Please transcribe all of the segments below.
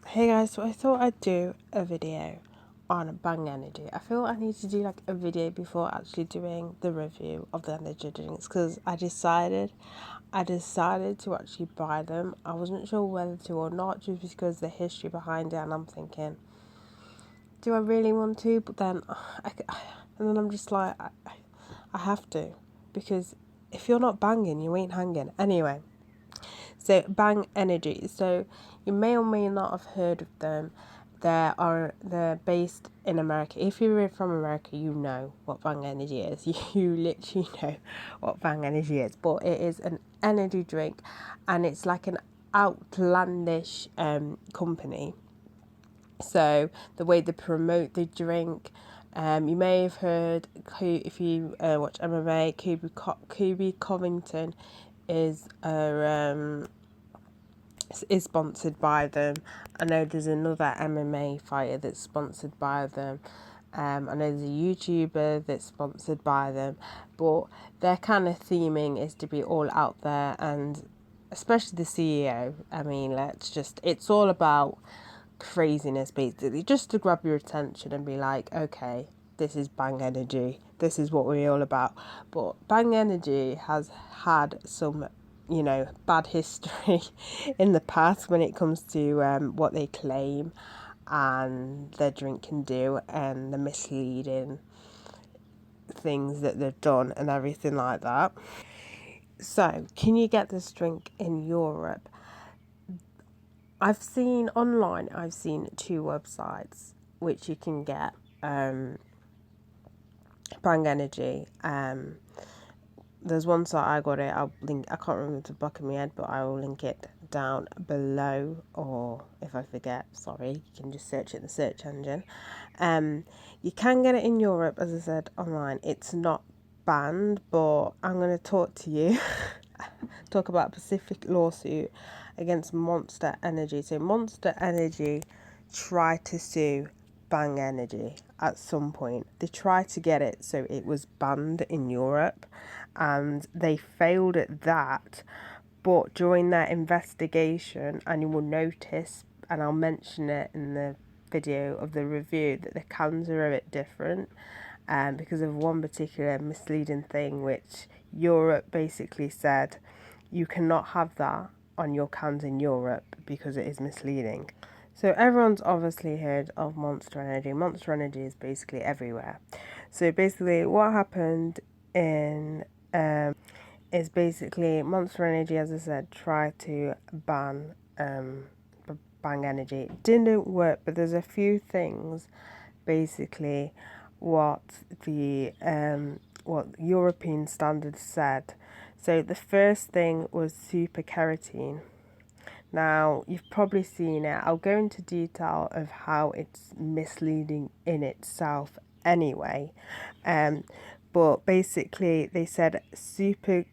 Hey guys, so I thought I'd do a video on Bang Energy. I feel I need to do like a video before actually doing the review of the energy drinks because I decided to actually buy them. I wasn't sure whether to or not just because the history behind it, and I'm thinking, do I really want to? But then, and then I'm just like, I have to because if you're not banging, you ain't hanging. Anyway, so Bang Energy. So you may or may not have heard of them. They're based in America. If you're from America, you know what Bang Energy is. You literally know what Bang Energy is. But it is an energy drink, and it's like an outlandish company. So the way they promote the drink, you may have heard if you watch MMA, Kubi Covington is sponsored by them. I know there's another MMA fighter that's sponsored by them. I know there's a YouTuber that's sponsored by them, but their kind of theming is to be all out there, and especially the CEO. I mean, it's all about craziness basically, just to grab your attention and be like, okay, this is Bang Energy, this is what we're all about. But Bang Energy has had some bad history in the past when it comes to what they claim and their drink can do and the misleading things that they've done and everything like that. So, can you get this drink in Europe? I've seen two websites which you can get Bang Energy. There's one site I got it. I'll link. I can't remember the back of my head, but I will link it down below. Or if I forget, sorry, you can just search it in the search engine. You can get it in Europe, as I said, online. It's not banned, but I'm going to talk about a Pacific lawsuit against Monster Energy. So Monster Energy tried to sue Bang Energy at some point. They tried to get it so it was banned in Europe, and they failed at that. But during their investigation, and you will notice, and I'll mention it in the video of the review, that the cans are a bit different because of one particular misleading thing which Europe basically said you cannot have that on your cans in Europe because it is misleading. So everyone's obviously heard of Monster Energy. Monster Energy is basically everywhere. So basically what happened in is basically Monster Energy, as I said, tried to ban Bang Energy. It didn't work, but there's a few things basically what the what European standards said. So the first thing was super carotene. Now, you've probably seen it. I'll go into detail of how it's misleading in itself anyway. But basically, they said the super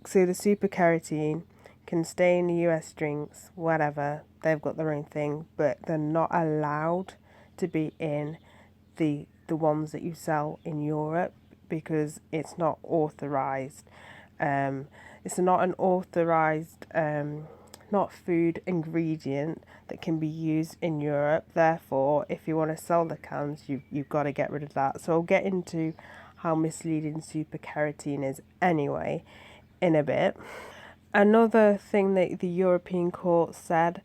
carotene can stay in the US drinks, whatever. They've got their own thing, but they're not allowed to be in the ones that you sell in Europe because it's not authorized. It's not an authorized not food ingredient that can be used in Europe. Therefore, if you want to sell the cans, you've got to get rid of that. So I'll get into how misleading super carotene is anyway in a bit. Another thing that the European court said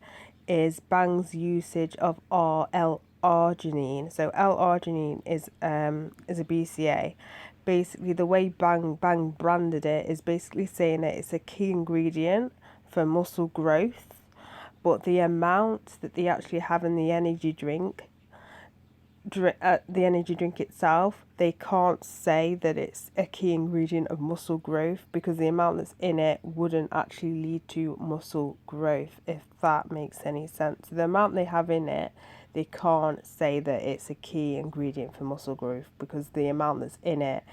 is Bang's usage of L-arginine. So L-arginine is a BCA. Basically, the way Bang branded it is basically saying that it's a key ingredient for muscle growth, but the amount that they actually have in the energy drink itself, they can't say that it's a key ingredient of muscle growth because the amount that's in it wouldn't actually lead to muscle growth, if that makes any sense. The amount they have in it, they can't say that it's a key ingredient for muscle growth because the amount that's in it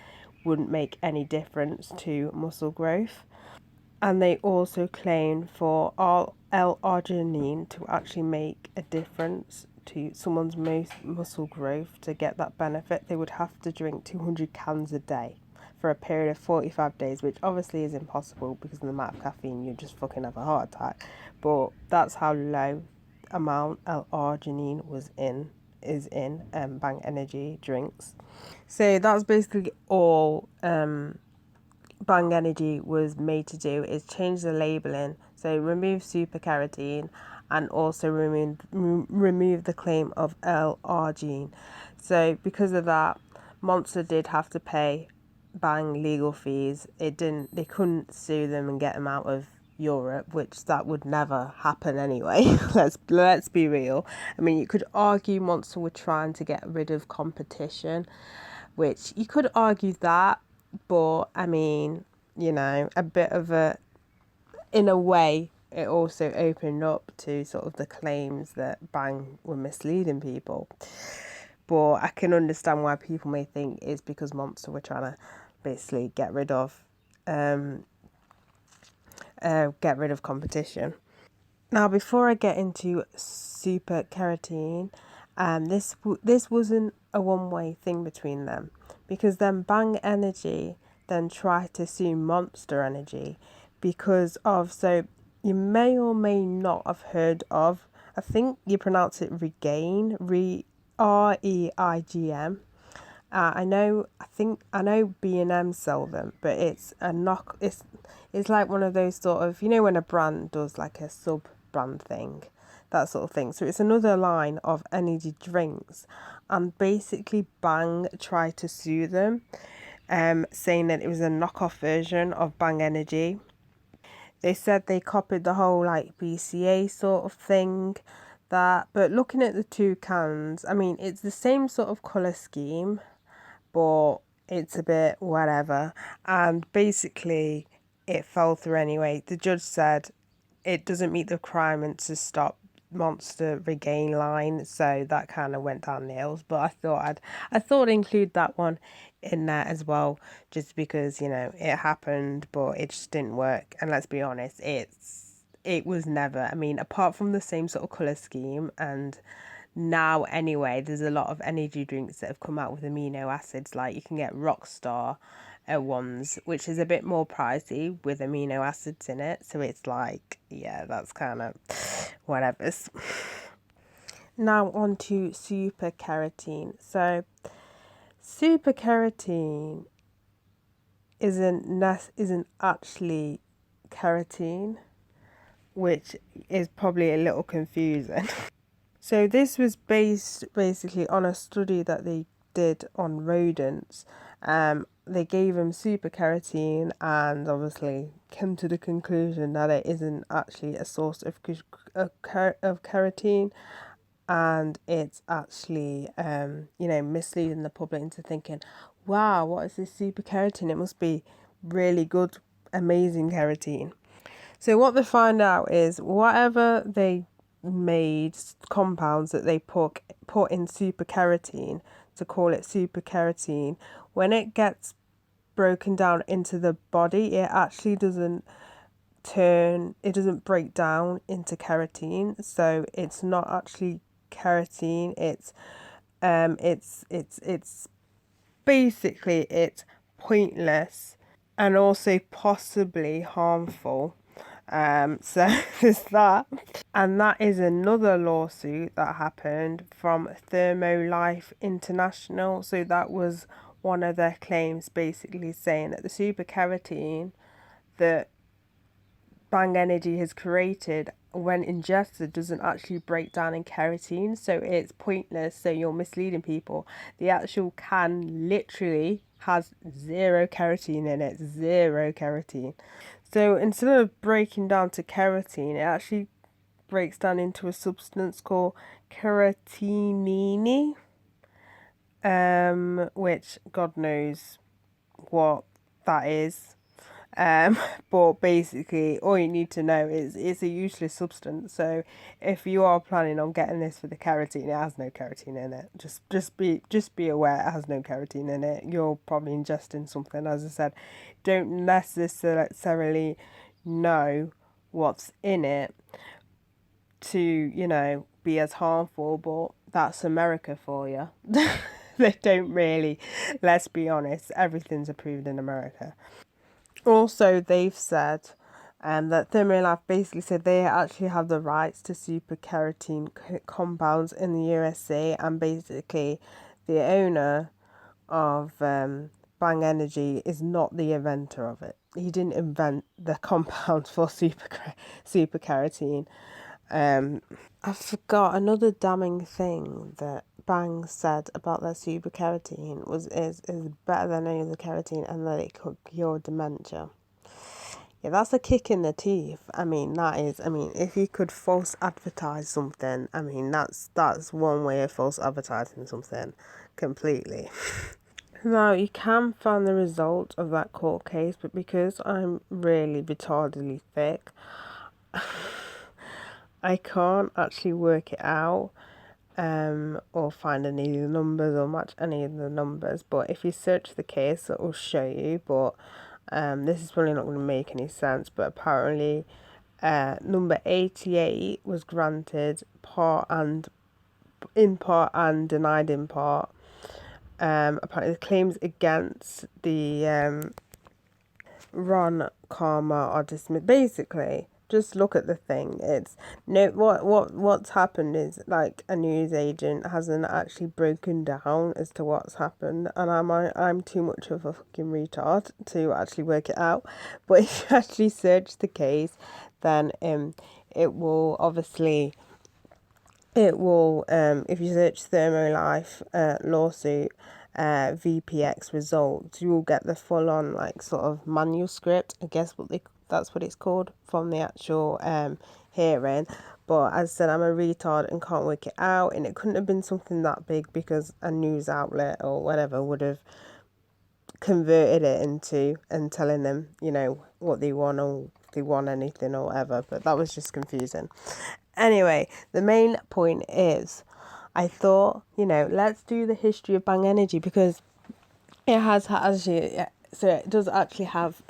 wouldn't make any difference to muscle growth. And they also claim for L-arginine to actually make a difference to someone's muscle growth. To get that benefit, they would have to drink 200 cans a day for a period of 45 days, which obviously is impossible because of the amount of caffeine. You just fucking have a heart attack. But that's how low amount L-arginine is in Bang Energy drinks. So that's basically all Bang Energy was made to do, is change the labeling. So remove super carotene and also remove the claim of L-arginine. So because of that, Monster did have to pay Bang legal fees. They couldn't sue them and get them out of Europe, which that would never happen anyway. let's be real. I mean, you could argue Monster were trying to get rid of competition, which you could argue that, but I mean, a bit of a, in a way, it also opened up to sort of the claims that Bang were misleading people. But I can understand why people may think it's because Monster were trying to basically um, get rid of competition. Now, before I get into super carotene, this wasn't a one-way thing between them, because then Bang Energy then tried to sue Monster Energy because of, so you may or may not have heard of, I think you pronounce it Regain, Reigm. I know B&M sell them, but it's a knock. It's like one of those sort of, when a brand does like a sub brand thing, that sort of thing. So it's another line of energy drinks, and basically Bang tried to sue them, saying that it was a knockoff version of Bang Energy. They said they copied the whole like BCA sort of thing. But looking at the two cans, I mean, it's the same sort of colour scheme, but it's a bit whatever. And basically, it fell through anyway. The judge said it doesn't meet the requirements to stop Monster Regain line, so that kind of went down nails. But I thought I'd include that one in there as well, just because it happened, but it just didn't work. And let's be honest, it was never. I mean, apart from the same sort of color scheme, and now anyway, there's a lot of energy drinks that have come out with amino acids. Like you can get Rockstar ones, which is a bit more pricey with amino acids in it. So it's like, yeah, that's kind of whatever. Now on to super carotene. So super carotene isn't actually carotene, which is probably a little confusing. So this was based basically on a study that they did on rodents. They gave them super carotene and obviously came to the conclusion that it isn't actually a source of carotene, and it's actually misleading the public into thinking, wow, what is this super carotene? It must be really good, amazing carotene. So what they find out is whatever they made compounds that they put in super carotene to call it super carotene, when it gets broken down into the body, it doesn't break down into carotene, so it's not actually carotene. It's basically it's pointless and also possibly harmful. So there's that. And that is another lawsuit that happened from Thermolife International. So that was one of their claims, basically saying that the super carotene that Bang Energy has created when ingested doesn't actually break down in carotene, so it's pointless, so you're misleading people. The actual can literally has zero carotene in it, zero carotene. So instead of breaking down to carotene, it actually breaks down into a substance called carotenine, which God knows what that is. Um, but basically, all you need to know is it's a useless substance. So if you are planning on getting this for the carotene, it has no carotene in it. Just be aware it has no carotene in it. You're probably ingesting something. As I said, don't necessarily know what's in it to be as harmful, but that's America for you. They don't really. Let's be honest. Everything's approved in America. Also, they've said And that Thermolife basically said they actually have the rights to super carotene compounds in the USA, and basically the owner of Bang Energy is not the inventor of it. He didn't invent the compound for super carotene. I forgot another damning thing that Bang said about their super carotene is better than any other carotene, and that it could cure dementia. Yeah, that's a kick in the teeth. I mean, that is. I mean, if you could false advertise something, I mean, that's one way of false advertising something completely. Now, you can find the result of that court case, but because I'm really retardedly thick, I can't actually work it out, or find any of the numbers or match any of the numbers. But if you search the case, it will show you. But this is probably not going to make any sense. But apparently, number 88 was granted part and in part and denied in part. Apparently, the claims against the Ron Karma are dismissed. Basically, just look at the thing. It's no what's happened is like a news agent hasn't actually broken down as to what's happened, and I'm too much of a fucking retard to actually work it out. But if you actually search the case, then it will obviously if you search Thermolife lawsuit VPX results, you will get the full on like sort of manuscript. I guess that's what it's called from the actual hearing. But as I said, I'm a retard and can't work it out, and it couldn't have been something that big because a news outlet or whatever would have converted it into and telling them, what they want, or if they want anything or whatever. But that was just confusing. Anyway, the main point is, I thought, let's do the history of Bang Energy, because it has actually, so it does actually have,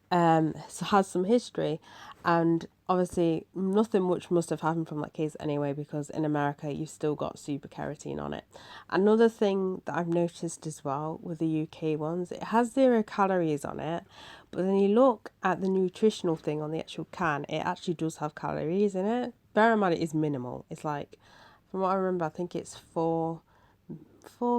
so has some history, and obviously nothing much must have happened from that case anyway, because in America you've still got super carotene on it. Another thing that I've noticed as well with the UK ones, it has 0 calories on it, but then you look at the nutritional thing on the actual can, it actually does have calories in it. Bear in mind it is minimal. It's like, from what I remember, I think it's four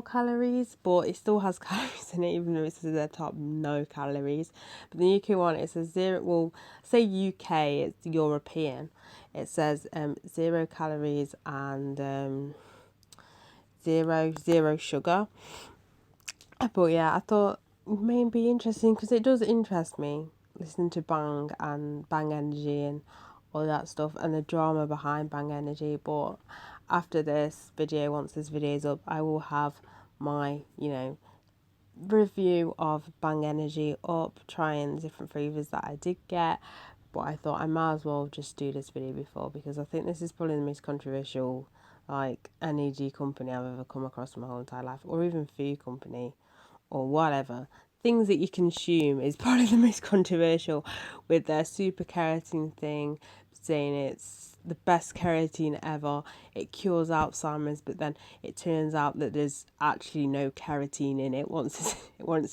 calories, but it still has calories in it, even though it says at the top no calories. But the UK one, it says 0. Well, say UK, it's European. It says 0 calories and zero sugar. But yeah, I thought it may be interesting, because it does interest me listening to Bang and Bang Energy and all that stuff and the drama behind Bang Energy. But after this video, once this video is up, I will have my, review of Bang Energy up, trying different flavours that I did get. But I thought I might as well just do this video before, because I think this is probably the most controversial like energy company I've ever come across in my whole entire life, or even food company or whatever. Things that you consume is probably the most controversial, with their super carotene thing, saying it's the best carotene ever. It cures Alzheimer's, but then it turns out that there's actually no carotene in it once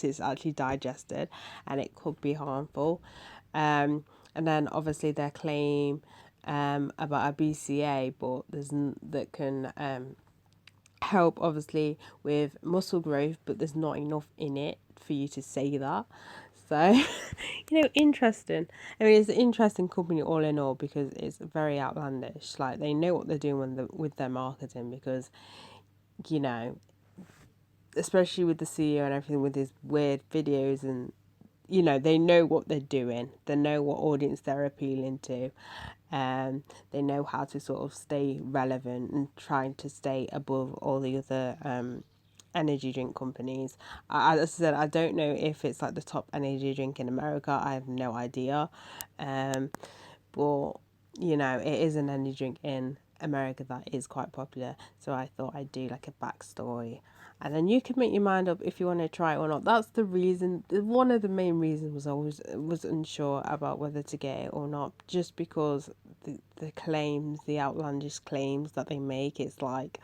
it's actually digested, and it could be harmful. And then obviously their claim about a BCA, but that can help obviously with muscle growth, but there's not enough in it for you to say that. So interesting. I mean, it's an interesting company all in all, because it's very outlandish. Like, they know what they're doing with their marketing, because especially with the CEO and everything, with his weird videos, and they know what they're doing. They know what audience they're appealing to. They know how to sort of stay relevant and trying to stay above all the other energy drink companies. As I said, I don't know if it's like the top energy drink in America. I have no idea. But it is an energy drink in America that is quite popular. So I thought I'd do like a backstory, and then you can make your mind up if you want to try it or not. That's the reason. One of the main reasons was I was unsure about whether to get it or not, just because the claims, the outlandish claims that they make. It's like,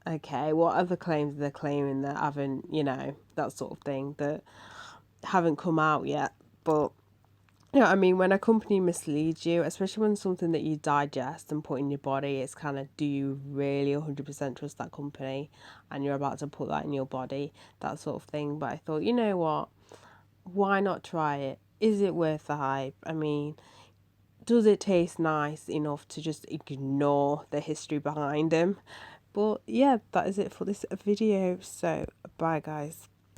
okay, what other claims they're claiming that haven't, that sort of thing. That haven't come out yet. But you know what I mean, when a company misleads you, especially when something that you digest and put in your body, it's kind of, do you really 100% trust that company, and you're about to put that in your body, that sort of thing. But I thought, you know what, why not try it? Is it worth the hype? I mean, does it taste nice enough to just ignore the history behind them? But yeah, that is it for this video. So bye guys.